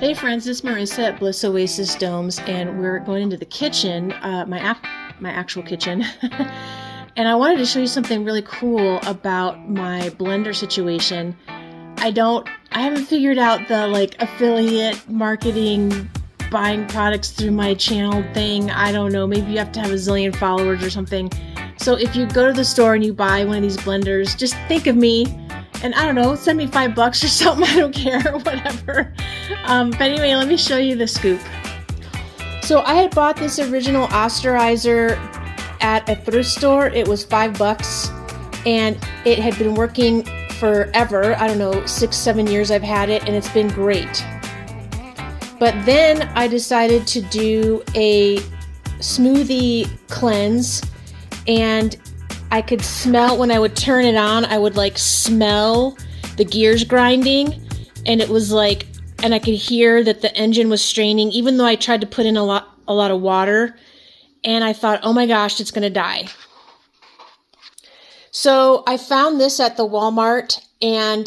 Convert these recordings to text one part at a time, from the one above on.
Hey friends, it's Marissa at Bliss Oasis Domes, and we're going into the kitchen, my actual kitchen, and I wanted to show you something really cool about my blender situation. I haven't figured out the affiliate marketing, buying products through my channel thing. I don't know, maybe you have to have a zillion followers or something. So if you go to the store and you buy one of these blenders, just think of me. And I don't know, send me $5 or something, I don't care, whatever. But anyway, let me show you the scoop. So I had bought this original Osterizer at a thrift store. It was $5 and it had been working forever. I don't know, 6-7 years I've had it, and it's been great. But then I decided to do a smoothie cleanse, and I could smell when I would turn it on, I would smell the gears grinding, and it was and I could hear that the engine was straining, even though I tried to put in a lot of water, and I thought, oh my gosh, it's gonna die. So I found this at the Walmart, and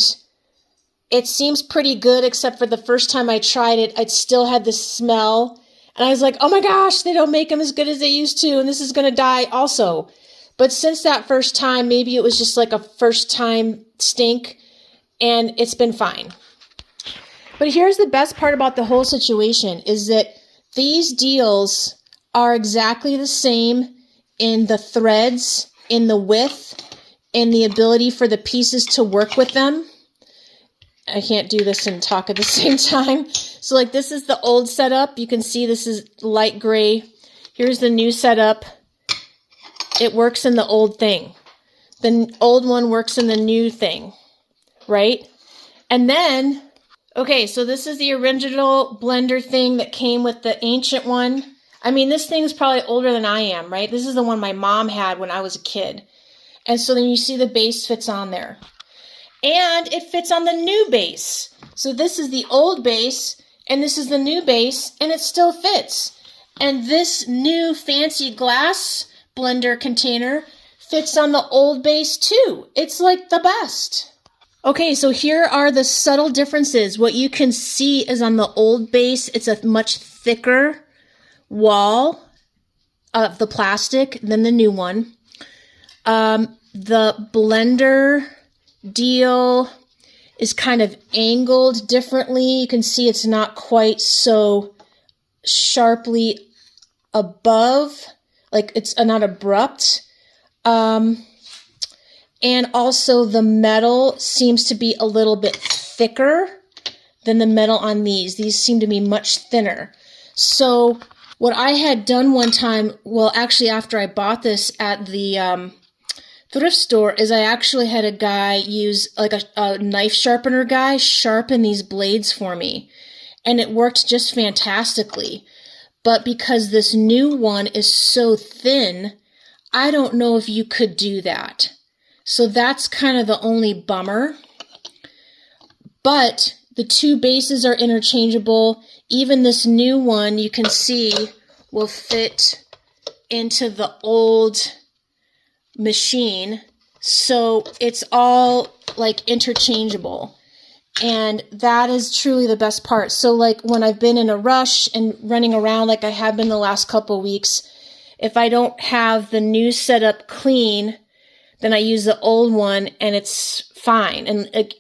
it seems pretty good, except for the first time I tried it, it still had the smell, and I was like, oh my gosh, they don't make them as good as they used to, and this is gonna die also. But since that first time, maybe it was just a first time stink, and it's been fine. But here's the best part about the whole situation is that these deals are exactly the same in the threads, in the width, in the ability for the pieces to work with them. I can't do this and talk at the same time. So this is the old setup. You can see this is light gray. Here's the new setup. It works in the old thing. The old one works in the new thing, right? And then, okay, so this is the original blender thing that came with the ancient one. I mean, this thing's probably older than I am, right? This is the one my mom had when I was a kid. And so then you see the base fits on there. And it fits on the new base. So this is the old base, and this is the new base, and it still fits. And this new fancy glass blender container fits on the old base too. It's the best. Okay, so here are the subtle differences. What you can see is on the old base, it's a much thicker wall of the plastic than the new one. The blender deal is kind of angled differently. You can see it's not quite so sharply above. It's not abrupt. And also the metal seems to be a little bit thicker than the metal on these. These seem to be much thinner. So what I had done one time, well, actually after I bought this at the thrift store, is I actually had a guy use, a knife sharpener guy, sharpen these blades for me. And it worked just fantastically. But because this new one is so thin, I don't know if you could do that. So that's kind of the only bummer. But the two bases are interchangeable. Even this new one, you can see, will fit into the old machine. So it's all interchangeable. And that is truly the best part. So when I've been in a rush and running around like I have been the last couple weeks, if I don't have the new setup clean, then I use the old one and it's fine. And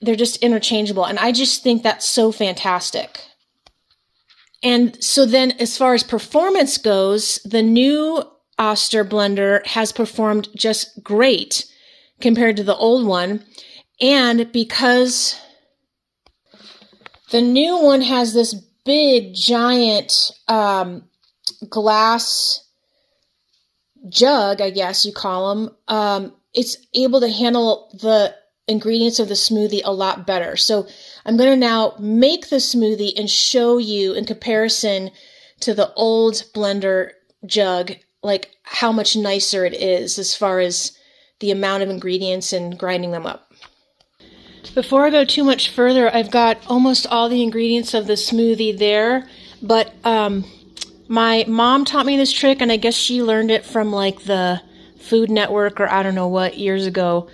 they're just interchangeable. And I just think that's so fantastic. And so then as far as performance goes, the new Oster blender has performed just great compared to the old one. And because the new one has this big, giant glass jug, I guess you call them, it's able to handle the ingredients of the smoothie a lot better. So I'm going to now make the smoothie and show you in comparison to the old blender jug, how much nicer it is as far as the amount of ingredients and grinding them up. Before I go too much further, I've got almost all the ingredients of the smoothie there, but my mom taught me this trick, and I guess she learned it from the Food Network or I don't know what years ago.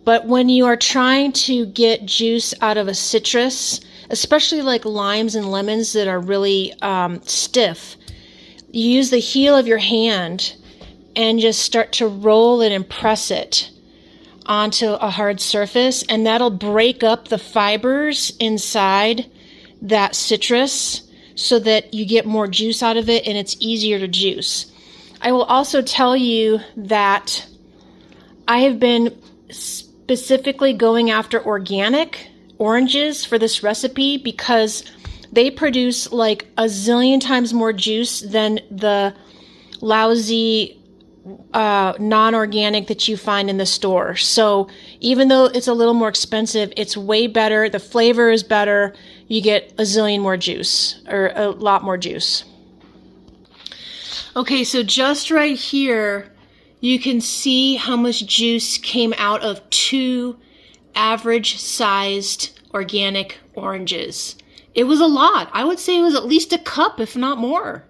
But when you are trying to get juice out of a citrus, especially like limes and lemons that are really stiff. You use the heel of your hand and just start to roll it and press it onto a hard surface, and that'll break up the fibers inside that citrus so that you get more juice out of it and it's easier to juice. I will also tell you that I have been specifically going after organic oranges for this recipe because they produce like a zillion times more juice than the lousy non-organic that you find in the store. So even though it's a little more expensive, it's way better. The flavor is better. You get a zillion more juice, or a lot more juice. Okay, so just right here, you can see how much juice came out of 2 average-sized organic oranges. It was a lot. I would say it was at least a cup, if not more.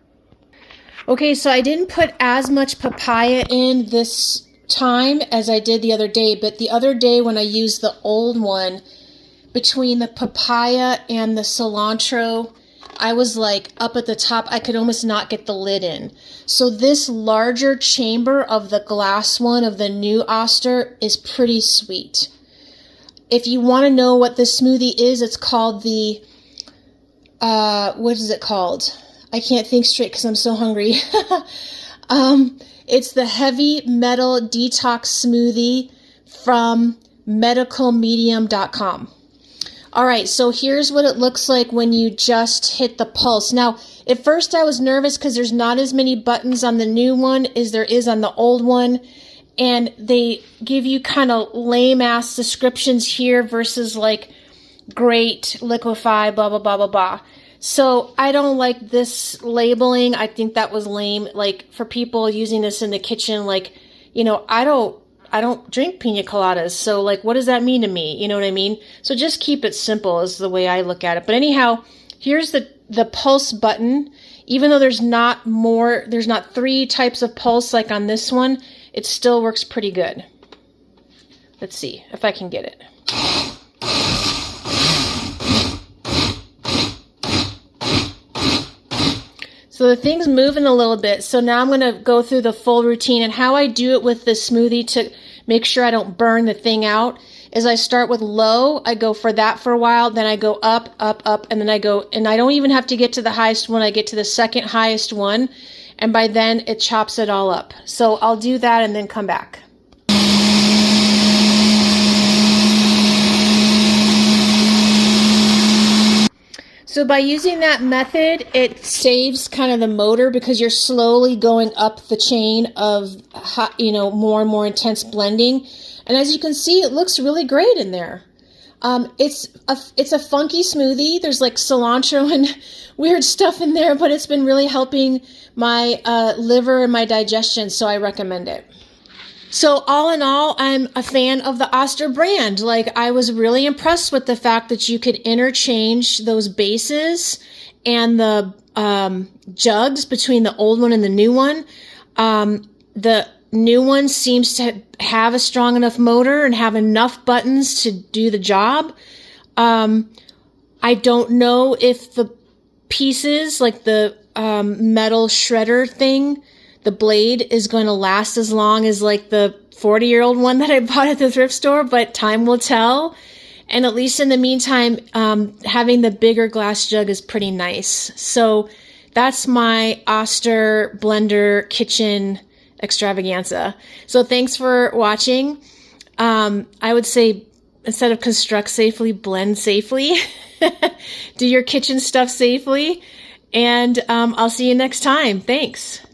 Okay, so I didn't put as much papaya in this time as I did the other day, but the other day when I used the old one, between the papaya and the cilantro, I was like up at the top. I could almost not get the lid in. So this larger chamber of the glass one of the new Oster is pretty sweet. If you want to know what this smoothie is, it's called the, what is it called? I can't think straight because I'm so hungry. It's the Heavy Metal Detox Smoothie from medicalmedium.com. All right, so here's what it looks like when you just hit the pulse. Now, at first I was nervous because there's not as many buttons on the new one as there is on the old one. And they give you kind of lame-ass descriptions here versus like great, liquefy, blah, blah, blah, blah, blah. So I don't like this labeling. I think that was lame. Like for people using this in the kitchen, like, you know, I don't drink pina coladas. So like, what does that mean to me? You know what I mean? So just keep it simple is the way I look at it. But anyhow, here's the pulse button. Even though there's not 3 types of pulse like on this one, it still works pretty good. Let's see if I can get it. So the thing's moving a little bit. So now I'm going to go through the full routine, and how I do it with the smoothie to make sure I don't burn the thing out is I start with low. I go for that for a while. Then I go up, up, up. And then I go, and I don't even have to get to the highest one. I get to the second highest one. And by then it chops it all up. So I'll do that and then come back. So by using that method, it saves kind of the motor because you're slowly going up the chain of, you know, more and more intense blending. And as you can see, it looks really great in there. It's a funky smoothie. There's like cilantro and weird stuff in there, but it's been really helping my liver and my digestion, so I recommend it. So all in all, I'm a fan of the Oster brand. Like, I was really impressed with the fact that you could interchange those bases and the jugs between the old one and the new one. The new one seems to have a strong enough motor and have enough buttons to do the job. I don't know if the pieces, like the metal shredder thing, the blade is going to last as long as like the 40-year-old one that I bought at the thrift store, but time will tell. And at least in the meantime, having the bigger glass jug is pretty nice. So that's my Oster blender kitchen extravaganza. So thanks for watching. I would say instead of construct safely, blend safely. Do your kitchen stuff safely. And I'll see you next time. Thanks.